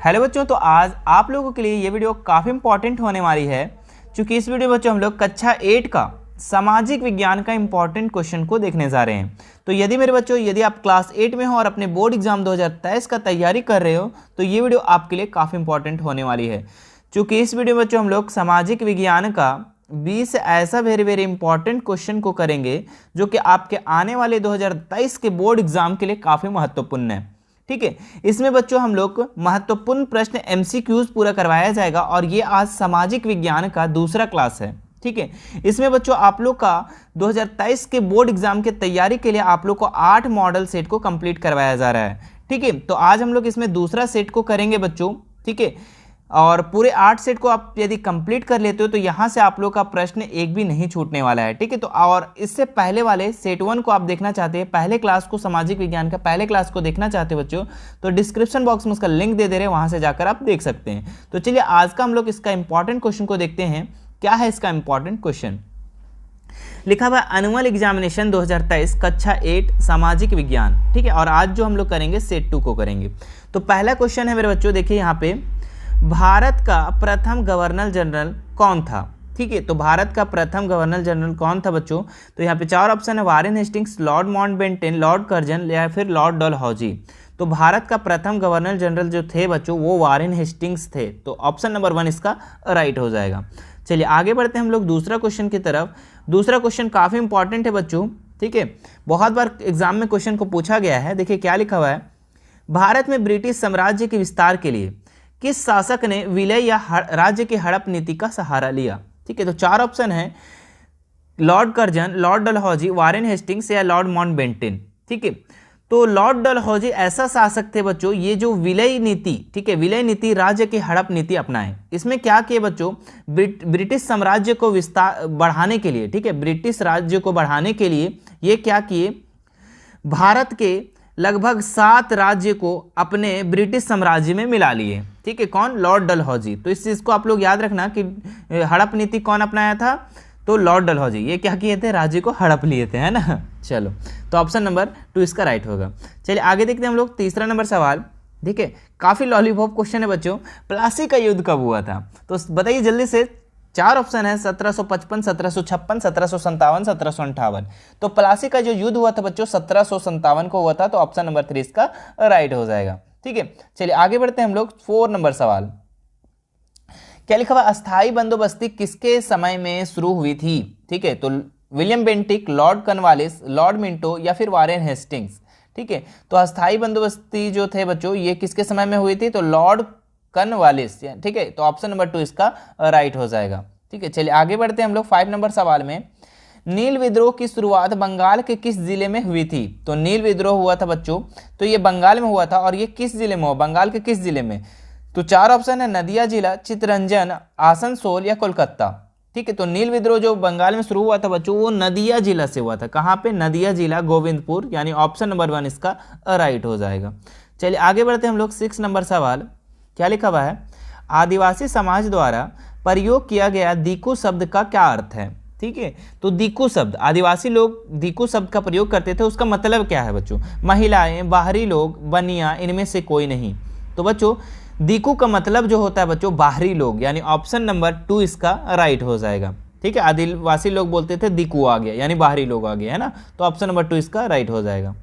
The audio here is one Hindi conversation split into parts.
हेलो बच्चों, तो आज आप लोगों के लिए ये वीडियो काफ़ी इंपॉर्टेंट होने वाली है, क्योंकि इस वीडियो में बच्चों हम लोग कक्षा 8 का सामाजिक विज्ञान का इंपॉर्टेंट क्वेश्चन को देखने जा रहे हैं। तो यदि मेरे बच्चों यदि आप क्लास 8 में हो और अपने बोर्ड एग्जाम 2023 का तैयारी कर रहे हो तो ये वीडियो आपके लिए काफ़ी इंपॉर्टेंट होने वाली है, क्योंकि इस वीडियो में बच्चों हम लोग सामाजिक विज्ञान का 20 ऐसा वेरी इंपॉर्टेंट क्वेश्चन को करेंगे जो कि आपके आने वाले 2023 के बोर्ड एग्जाम के लिए काफ़ी महत्वपूर्ण है। ठीक है, इसमें बच्चों हम लोग महत्वपूर्ण प्रश्न एमसीक्यूज पूरा करवाया जाएगा और ये आज सामाजिक विज्ञान का दूसरा क्लास है। ठीक है, इसमें बच्चों आप लोग का 2023 के बोर्ड एग्जाम के तैयारी के लिए आप लोग को 8 मॉडल सेट को कंप्लीट करवाया जा रहा है। ठीक है, तो आज हम लोग इसमें दूसरा सेट को करेंगे बच्चों। ठीक है, और पूरे 8 सेट को आप यदि कंप्लीट कर लेते हो तो यहाँ से आप लोग का प्रश्न एक भी नहीं छूटने वाला है। ठीक है, तो और इससे पहले वाले सेट 1 को आप देखना चाहते हैं, पहले क्लास को, सामाजिक विज्ञान का पहले क्लास को देखना चाहते हो बच्चों, तो डिस्क्रिप्शन बॉक्स में उसका लिंक दे रहे हैं, वहाँ से जाकर आप देख सकते हैं। तो चलिए आज का हम लोग इसका इंपॉर्टेंट क्वेश्चन को देखते हैं। क्या है इसका इंपॉर्टेंट क्वेश्चन? लिखा हुआ एनुअल एग्जामिनेशन 2023 कक्षा 8 सामाजिक विज्ञान। ठीक है, और आज जो हम लोग करेंगे सेट 2 को करेंगे। तो पहला क्वेश्चन है मेरे बच्चों, देखिए यहाँ पे, भारत का प्रथम गवर्नर जनरल कौन था? ठीक है, तो भारत का प्रथम गवर्नर जनरल कौन था बच्चों? तो यहाँ पे 4 ऑप्शन है, Warren Hastings, Lord Mountbatten, Lord Curzon या फिर लॉर्ड डलहौजी। तो भारत का प्रथम गवर्नर जनरल जो थे बच्चों वो वारेन हेस्टिंग्स थे। तो ऑप्शन नंबर 1 इसका राइट हो जाएगा। चलिए आगे बढ़ते हैं हम लोग दूसरा क्वेश्चन की तरफ। दूसरा क्वेश्चन काफ़ी इंपॉर्टेंट है बच्चों। ठीक है, बहुत बार एग्जाम में क्वेश्चन को पूछा गया है। देखिए क्या लिखा हुआ है, भारत में ब्रिटिश साम्राज्य के विस्तार के लिए किस शासक ने विलय या राज्य की हड़प नीति का सहारा लिया? ठीक है, तो 4 ऑप्शन है, Lord Curzon, Lord Dalhousie, Warren Hastings या लॉर्ड माउंटबेटन। ठीक है, तो लॉर्ड डलहौजी ऐसा शासक थे बच्चों, ये जो विलय नीति, ठीक है, विलय नीति, राज्य की हड़प नीति अपनाए। इसमें क्या किए बच्चों, ब्रिटिश साम्राज्य को विस्तार बढ़ाने के लिए, ठीक है, ब्रिटिश राज्य को बढ़ाने के लिए ये क्या किए, भारत के लगभग 7 राज्य को अपने ब्रिटिश साम्राज्य में मिला लिए। ठीक है, कौन? लॉर्ड डलहौजी। तो इस चीज़ को आप लोग याद रखना कि हड़प नीति कौन अपनाया था? तो लॉर्ड डलहौजी। ये क्या किए थे? राज्य को हड़प लिए थे, है ना। चलो, तो ऑप्शन नंबर 2 इसका राइट होगा। चलिए आगे देखते हैं हम लोग तीसरा नंबर सवाल। ठीक है, काफ़ी लॉलीपॉप क्वेश्चन है बच्चों। प्लासी का युद्ध कब हुआ था? तो बताइए जल्दी से। 4 ऑप्शन है, 1755, 1756, 1757, 1758। तो प्लासी का जो युद्ध हुआ था बच्चों 1757 को हुआ था। तो ऑप्शन नंबर 3 इसका राइट हो जाएगा। ठीक है, चलिए आगे बढ़ते हैं हम लोग 4 नंबर सवाल। क्या लिखा हुआ, अस्थाई बंदोबस्ती किसके समय में शुरू हुई थी? ठीक है, तो William Bentinck, Lord Cornwallis, Lord Minto या फिर वारेन हेस्टिंग्स। ठीक है, तो अस्थाई बंदोबस्ती जो थे बच्चों ये किसके समय में हुई थी? तो लॉर्ड कॉर्नवालिस। ठीक है, तो ऑप्शन नंबर 2 इसका राइट हो जाएगा। ठीक है, चलिए आगे बढ़ते हैं हम लोग 5 नंबर सवाल में। नील विद्रोह की शुरुआत बंगाल के किस जिले में हुई थी? तो नील विद्रोह हुआ था बच्चों, तो ये बंगाल में हुआ था, और ये किस जिले में हुआ? बंगाल के किस जिले में? तो 4 ऑप्शन है, नदिया जिला, चित्तरंजन, आसनसोल या कोलकाता। ठीक है, तो नील विद्रोह जो बंगाल में शुरू हुआ था बच्चों वो नदिया जिला से हुआ था। कहाँ पे? नदिया जिला, गोविंदपुर, यानी ऑप्शन नंबर 1 इसका राइट हो जाएगा। चलिए आगे बढ़ते हैं हम लोग 6 नंबर सवाल। क्या लिखा हुआ है, आदिवासी समाज द्वारा प्रयोग किया गया दीकू शब्द का क्या अर्थ है? ठीक है, तो दीकू शब्द, आदिवासी लोग दीकू शब्द का प्रयोग करते थे, उसका मतलब क्या है बच्चों? महिलाएं, बाहरी लोग, बनिया, इनमें से कोई नहीं। तो बच्चों दीकू का मतलब जो होता है बच्चों बाहरी लोग, यानी ऑप्शन नंबर 2 इसका राइट हो जाएगा। ठीक है, आदिवासी लोग बोलते थे दीकू आ गया, यानी बाहरी लोग आ गए, है ना। तो ऑप्शन नंबर 2 इसका राइट हो जाएगा।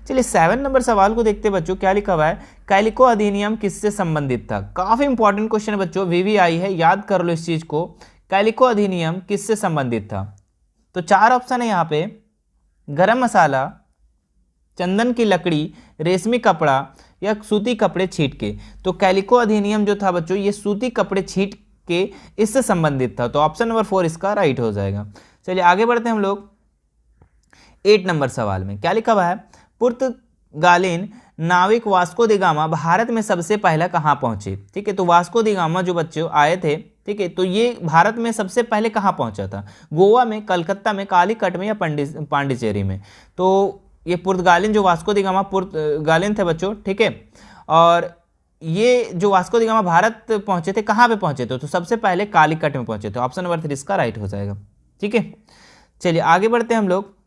चलिए 7 नंबर सवाल को देखते हैं बच्चों। क्या लिखा हुआ है, कैलिको अधिनियम किससे संबंधित था? काफी इंपॉर्टेंट क्वेश्चन है बच्चों, वीवीआई है, याद कर लो इस चीज को। कैलिको अधिनियम किससे संबंधित था? तो 4 ऑप्शन है यहाँ पे, गरम मसाला, चंदन की लकड़ी, रेशमी कपड़ा या सूती कपड़े छीट के। तो कैलिको अधिनियम जो था बच्चों ये सूती कपड़े छीट के इससे संबंधित था। तो ऑप्शन नंबर 4 इसका राइट हो जाएगा। चलिए आगे बढ़ते हैं हम लोग 8 नंबर सवाल में। क्या लिखा हुआ है, पुर्तगालिन नाविक वास्को दी गामा भारत में सबसे पहला कहाँ पहुंचे? ठीक है, तो वास्को दी गामा जो बच्चों आए थे, ठीक है, तो ये भारत में सबसे पहले कहाँ पहुंचा था? गोवा में, कलकत्ता में, कालीकट में या पांडिचेरी में? तो ये पुर्तगालिन जो वास्को दी गामा पुर्तगालिन थे बच्चों। ठीक है, और ये जो वास्को दी गामा भारत पहुंचे थे, कहाँ पे पहुंचे थे? तो सबसे पहले कालीकट में पहुंचे थे। ऑप्शन नंबर 3 इसका राइट हो जाएगा। ठीक है, चलिए आगे बढ़ते हैं हम लोग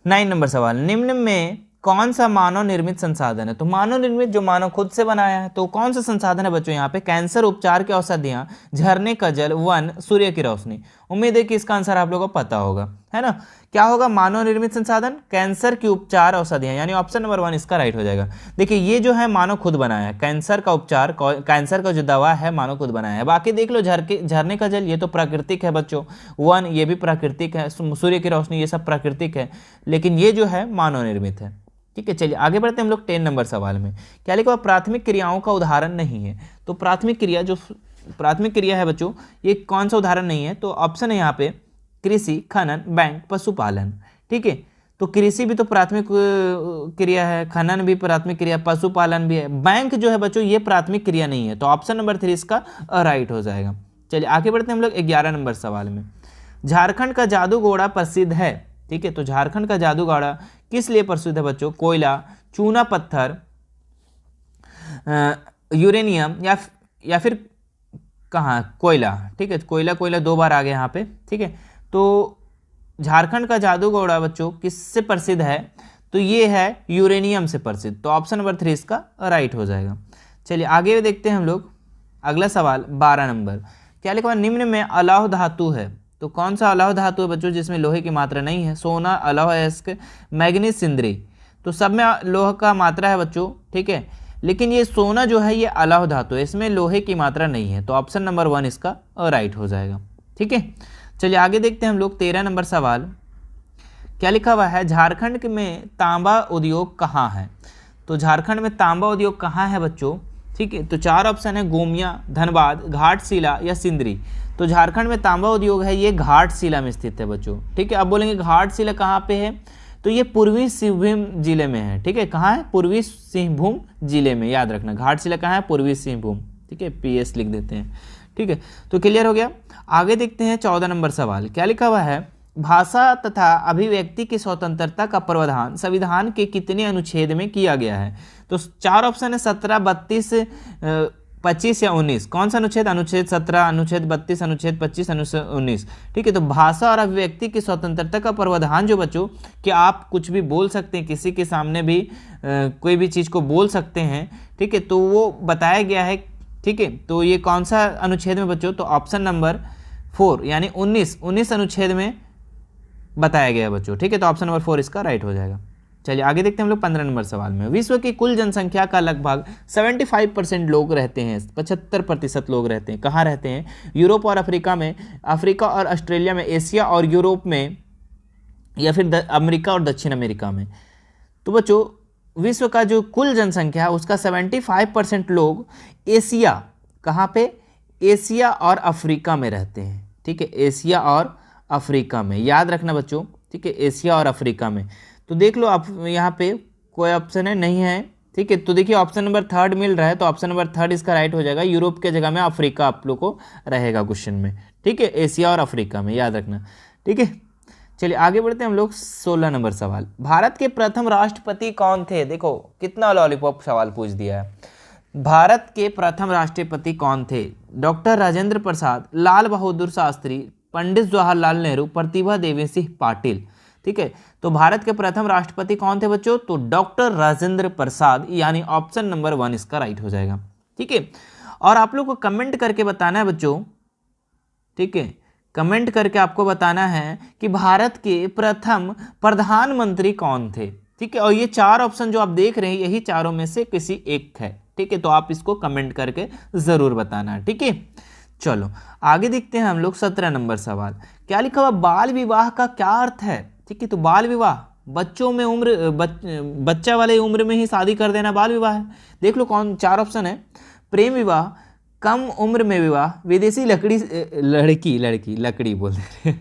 9 नंबर सवाल। निम्न में कौन सा मानव निर्मित संसाधन है? तो मानव निर्मित जो मानव खुद से बनाया है, तो कौन सा संसाधन है बच्चों यहाँ पे? कैंसर उपचार की औषधियाँ, झरने का जल, वन, सूर्य की रोशनी। उम्मीद है कि इसका आंसर आप लोगों को पता होगा, है ना। क्या होगा? मानव निर्मित संसाधन, कैंसर की उपचार औषधियाँ, यानी ऑप्शन नंबर 1 इसका राइट हो जाएगा। देखिए ये जो है मानव खुद बनाया है, कैंसर का उपचार, कैंसर का जो दवा है मानव खुद बनाया है। बाकी देख लो, झरने का जल ये तो प्राकृतिक है बच्चों, वन ये भी प्राकृतिक है, सूर्य की रोशनी ये सब प्राकृतिक है, लेकिन ये जो है मानव निर्मित है। ठीक है, चलिए आगे बढ़ते हैं हम लोग 10 नंबर सवाल में। क्या लिखा हुआ? प्राथमिक क्रियाओं का उदाहरण नहीं है। तो प्राथमिक क्रिया, जो प्राथमिक क्रिया है बच्चों, ये कौन सा उदाहरण नहीं है? तो ऑप्शन है यहाँ पे कृषि, खनन, बैंक, पशुपालन। ठीक है, तो कृषि भी तो प्राथमिक क्रिया है, खनन भी प्राथमिक क्रिया, पशुपालन भी है, बैंक जो है बच्चों ये प्राथमिक क्रिया नहीं है। तो ऑप्शन नंबर 3 इसका राइट हो जाएगा। चलिए आगे बढ़ते हैं हम लोग 11 नंबर सवाल में। झारखंड का जादू घोड़ा प्रसिद्ध है। ठीक है, तो झारखंड का जादू घोड़ा किस लिए प्रसिद्ध है बच्चों? कोयला, चूना पत्थर, यूरेनियम या फिर कहाँ? कोयला। ठीक है, कोयला 2 बार आ गया यहाँ पे। ठीक है, तो झारखंड का जादू घोड़ा बच्चों किससे प्रसिद्ध है? तो ये है यूरेनियम से प्रसिद्ध। तो ऑप्शन नंबर 3 इसका राइट हो जाएगा। चलिए आगे देखते हैं हम लोग अगला सवाल 12 नंबर। क्या लिखा हुआ? निम्न में अलौह धातु है। तो कौन सा अलौह धातु है बच्चों जिसमें लोहे की मात्रा नहीं है? सोना, अलौह अयस्क, मैग्नीज, सिंदरी। तो सब में लोह का मात्रा है बच्चों। ठीक है, लेकिन ये सोना जो है ये अलौह धातु है, इसमें लोहे की मात्रा नहीं है। तो ऑप्शन नंबर 1 इसका राइट हो जाएगा। ठीक है, चलिए आगे देखते हैं हम लोग 13 नंबर सवाल। क्या लिखा हुआ है? झारखंड में तांबा उद्योग कहाँ है? तो झारखंड में तांबा उद्योग कहाँ है बच्चों? ठीक है, तो 4 ऑप्शन है, गोमिया, धनबाद, घाटशिला या सिंदरी। तो झारखंड में तांबा उद्योग है ये घाटशिला में स्थित है बच्चों। ठीक है, अब बोलेंगे घाटशिला कहाँ पे है? तो ये पूर्वी सिंहभूम जिले में है। ठीक है, कहाँ है? पूर्वी सिंहभूम जिले में, याद रखना घाटशिला कहाँ है? पूर्वी सिंहभूम। ठीक है, PS लिख देते हैं। ठीक है, तो क्लियर हो गया। आगे देखते हैं 14 नंबर सवाल। क्या लिखा हुआ है? भाषा तथा अभिव्यक्ति की स्वतंत्रता का प्रावधान संविधान के कितने अनुच्छेद में किया गया है? तो 4 ऑप्शन है, 17, 32, 25 या 19। कौन सा अनुच्छेद? अनुच्छेद 17, अनुच्छेद 32, अनुच्छेद 25, अनुच्छेद 19। ठीक है, तो भाषा और अभिव्यक्ति की स्वतंत्रता का प्रावधान जो बच्चों कि आप कुछ भी बोल सकते हैं, किसी के सामने भी कोई भी चीज़ को बोल सकते हैं। ठीक है, तो वो बताया गया है। ठीक है, तो ये कौन सा अनुच्छेद में बच्चों? तो ऑप्शन नंबर 4 यानी 19 अनुच्छेद में बताया गया है बच्चों। ठीक है, तो ऑप्शन नंबर 4 इसका राइट हो जाएगा। चलिए आगे देखते हैं हम लोग 15 नंबर सवाल में। विश्व की कुल जनसंख्या का लगभग 75% लोग रहते हैं, 75% लोग रहते हैं। कहाँ रहते हैं? यूरोप और अफ्रीका में, अफ्रीका और ऑस्ट्रेलिया में, एशिया और यूरोप में, या फिर अमेरिका और दक्षिण अमेरिका में। तो बच्चों विश्व का जो कुल जनसंख्या है उसका 75% लोग एशिया, कहाँ पे? एशिया और अफ्रीका में रहते हैं। ठीक है, एशिया और अफ्रीका में, याद रखना बच्चों। ठीक है, एशिया और अफ्रीका में। तो देख लो आप यहाँ पे कोई ऑप्शन है नहीं है। ठीक है, तो देखिए ऑप्शन नंबर 3 मिल रहा है, तो ऑप्शन नंबर 3 इसका राइट हो जाएगा। यूरोप के जगह में अफ्रीका आप लोग को रहेगा क्वेश्चन में। ठीक है, एशिया और अफ्रीका में, याद रखना। ठीक है, चलिए आगे बढ़ते हैं हम लोग 16 नंबर सवाल। भारत के प्रथम राष्ट्रपति कौन थे? देखो कितना लॉलीपॉप सवाल पूछ दिया है। भारत के प्रथम राष्ट्रपति कौन थे? डॉक्टर राजेंद्र प्रसाद, लाल बहादुर शास्त्री, पंडित जवाहरलाल नेहरू, प्रतिभा देवी सिंह पाटिल। ठीक है, तो भारत के प्रथम राष्ट्रपति कौन थे बच्चों? तो डॉक्टर राजेंद्र प्रसाद, यानी ऑप्शन नंबर 1 इसका राइट हो जाएगा। ठीक है, और आप लोग को कमेंट करके बताना है बच्चों। ठीक है, कमेंट करके आपको बताना है कि भारत के प्रथम प्रधानमंत्री कौन थे। ठीक है, और ये 4 ऑप्शन जो आप देख रहे हैं यही चारों में से किसी एक है। ठीक है, तो आप इसको कमेंट करके जरूर बताना है। ठीक है, चलो आगे देखते हैं हम लोग 17 नंबर सवाल। क्या लिखा हुआ? बाल विवाह का क्या अर्थ है? ठीक है, तो बाल विवाह बच्चों में बच्चा वाले उम्र में ही शादी कर देना बाल विवाह है। देख लो कौन 4 ऑप्शन है। प्रेम विवाह, कम उम्र में विवाह, विदेशी लड़की बोल रहे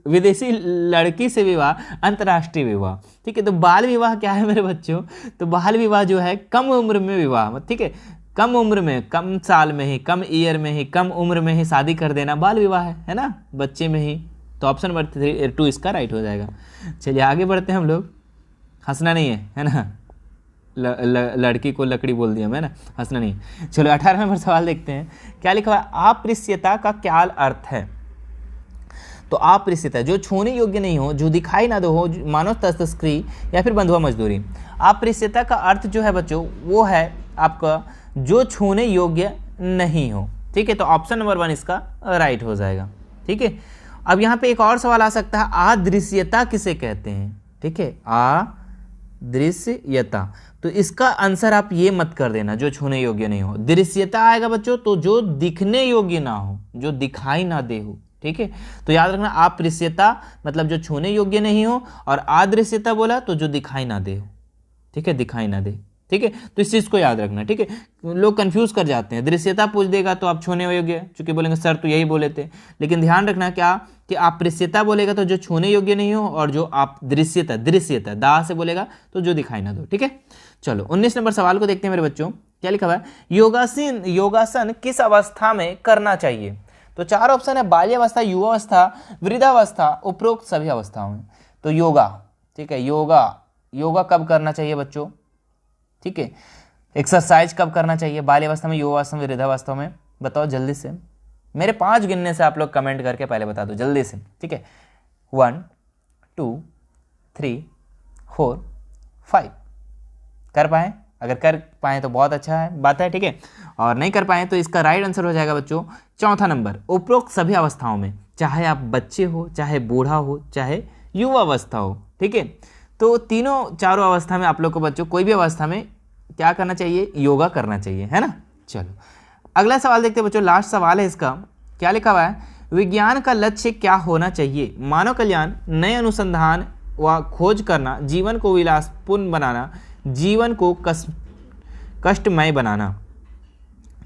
विदेशी लड़की से विवाह, अंतर्राष्ट्रीय विवाह। ठीक है, तो बाल विवाह क्या है मेरे बच्चों? तो बाल विवाह जो है कम उम्र में विवाह। ठीक है, कम उम्र में, कम साल में ही, कम ईयर में ही, कम उम्र में ही शादी कर देना बाल विवाह है ना, बच्चे में ही। तो ऑप्शन नंबर 2 इसका राइट हो जाएगा। चलिए आगे बढ़ते हैं हम लोग। हंसना नहीं है ना, लड़की को लकड़ी बोल दिया मैं ना, हंसना नहीं। चलो 18 नंबर सवाल देखते हैं। क्या लिखा हुआ है? अस्पृश्यता का क्या अर्थ है? तो तो अप्रिस्यता जो छूने योग्य नहीं हो, जो दिखाई ना दो हो, मानव तस्करी या फिर बंधुआ मजदूरी। अप्रिस्यता का अर्थ जो है बच्चों वो है आपका जो छूने योग्य नहीं हो। ठीक है, तो ऑप्शन नंबर 1 इसका राइट हो जाएगा। ठीक है, अब यहाँ पे एक और सवाल आ सकता है, अदृश्यता किसे कहते हैं। ठीक है, अदृश्यता, तो इसका आंसर आप ये मत कर देना जो छूने योग्य नहीं हो। दृश्यता आएगा बच्चों तो जो दिखने योग्य ना हो, जो दिखाई ना दे हो। ठीक है, तो याद रखना अप्रिस्यता मतलब जो छूने योग्य नहीं हो, और अदृश्यता बोला तो जो दिखाई ना दे हो। ठीक है, दिखाई ना दे। ठीक है, तो इस चीज को याद रखना। ठीक है, लोग कंफ्यूज कर जाते हैं, दृश्यता पूछ देगा तो आप छूने योग्य, चूंकि बोलेंगे सर तो यही बोले थे, लेकिन ध्यान रखना क्या कि आप दृश्यता बोलेगा तो जो छूने योग्य नहीं हो, और जो आप दृश्यता दा से बोलेगा तो जो दिखाई ना दो। ठीक है, चलो 19 नंबर सवाल को देखते हैं मेरे बच्चों। क्या लिखा हुआ है, योगासन किस अवस्था में करना चाहिए। तो 4 ऑप्शन है, बाल्यावस्था, युवावस्था, वृद्धावस्था, उपरोक्त सभी अवस्थाओं में। तो योगा, ठीक है, योगा कब करना चाहिए बच्चों। ठीक है, एक्सरसाइज कब करना चाहिए, बाल्यावस्था में, युवावस्था में, वृद्धावस्था में, बताओ जल्दी से। मेरे 5 गिनने से आप लोग कमेंट करके पहले बता दो जल्दी से। ठीक है, 1 2 3 4 5 कर पाए, अगर कर पाए तो बहुत अच्छा है बात है। ठीक है, और नहीं कर पाए तो इसका राइट आंसर हो जाएगा बच्चों चौथा नंबर, उपरोक्त सभी अवस्थाओं में, चाहे आप बच्चे हो, चाहे बूढ़ा हो, चाहे युवावस्था हो। ठीक है, तो चारों अवस्था में आप लोग को बच्चों कोई भी अवस्था में क्या करना चाहिए, योगा करना चाहिए, है ना। चलो अगला सवाल देखते हैं बच्चों, लास्ट सवाल है इसका। क्या लिखा हुआ है, विज्ञान का लक्ष्य क्या होना चाहिए। मानव कल्याण, नए अनुसंधान व खोज करना, जीवन को विलासपूर्ण बनाना, जीवन को कष्टमय बनाना।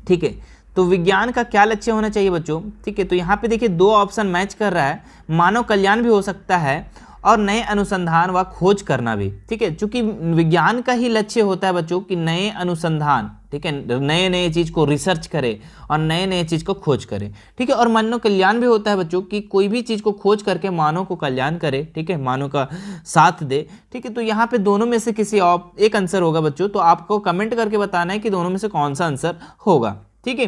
ठीक है, तो विज्ञान का क्या लक्ष्य होना चाहिए बच्चों। ठीक है, तो यहाँ पे देखिए 2 ऑप्शन मैच कर रहा है, मानव कल्याण भी हो सकता है और नए अनुसंधान व खोज करना भी। ठीक है, चूंकि विज्ञान का ही लक्ष्य होता है बच्चों कि नए अनुसंधान, ठीक है, नए चीज को रिसर्च करे और नए चीज को खोज करे। ठीक है, और मानव कल्याण भी होता है बच्चों कि कोई भी चीज को खोज करके मानव को कल्याण करे। ठीक है, मानव का साथ दे। ठीक है, तो यहाँ पे दोनों में से किसी एक आंसर होगा बच्चों, तो आपको कमेंट करके बताना है कि दोनों में से कौन सा आंसर होगा। ठीक है,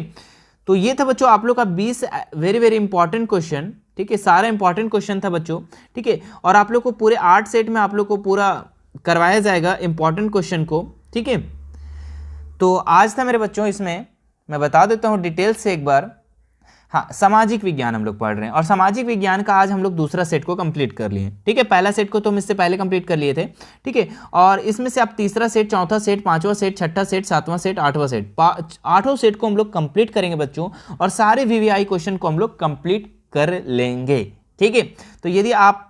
तो ये था बच्चों आप लोग का 20 वेरी इंपॉर्टेंट क्वेश्चन। ठीक है, सारा इंपॉर्टेंट क्वेश्चन था बच्चों। ठीक है, और आप लोग को पूरे 8 सेट में आप लोग को पूरा करवाया जाएगा इंपॉर्टेंट क्वेश्चन को। ठीक है, तो आज था मेरे बच्चों, इसमें मैं बता देता हूँ डिटेल से एक बार। हाँ, सामाजिक विज्ञान हम लोग पढ़ रहे हैं, और सामाजिक विज्ञान का आज हम लोग दूसरा सेट को कंप्लीट कर लिए। ठीक है, पहला सेट को तो हम इससे पहले कंप्लीट कर लिए थे। ठीक है, और इसमें से आप तीसरा सेट, चौथा सेट, 5वां सेट, 6ठा सेट, 7वां सेट, 8वां सेट, 8 सेट को हम लोग कंप्लीट करेंगे बच्चों, और सारे VVI क्वेश्चन को हम लोग कंप्लीट कर लेंगे। ठीक है, तो यदि आप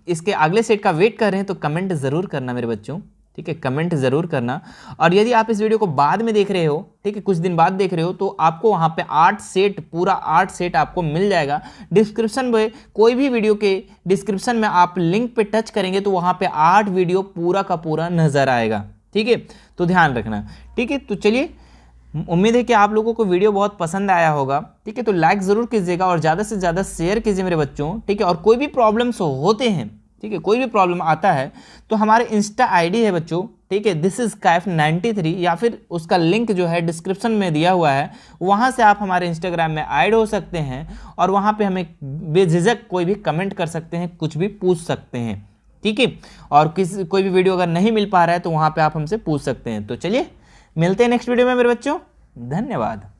इसके अगले सेट का वेट कर रहे हैं तो कमेंट जरूर करना मेरे बच्चों। ठीक है, कमेंट जरूर करना। और यदि आप इस वीडियो को बाद में देख रहे हो, ठीक है, कुछ दिन बाद देख रहे हो, तो आपको वहां पे 8 सेट, पूरा 8 सेट आपको मिल जाएगा डिस्क्रिप्शन में। कोई भी वीडियो के डिस्क्रिप्शन में आप लिंक पे टच करेंगे तो वहां पे 8 वीडियो पूरा का पूरा नजर आएगा। ठीक है, तो ध्यान रखना। ठीक है, तो चलिए, उम्मीद है कि आप लोगों को वीडियो बहुत पसंद आया होगा। ठीक है, तो लाइक जरूर कीजिएगा और ज़्यादा से ज़्यादा शेयर कीजिए मेरे बच्चों। ठीक है, और कोई भी प्रॉब्लम्स होते हैं, ठीक है, कोई भी प्रॉब्लम आता है तो हमारे इंस्टा आईडी है बच्चों, ठीक है, दिस इज कैफ 93, या फिर उसका लिंक जो है डिस्क्रिप्शन में दिया हुआ है, वहाँ से आप हमारे इंस्टाग्राम में ऐड हो सकते हैं और वहाँ पे हमें बेझिझक कोई भी कमेंट कर सकते हैं, कुछ भी पूछ सकते हैं। ठीक है, और कोई भी वीडियो अगर नहीं मिल पा रहा है तो वहाँ पर आप हमसे पूछ सकते हैं। तो चलिए मिलते हैं नेक्स्ट वीडियो में मेरे बच्चों, धन्यवाद।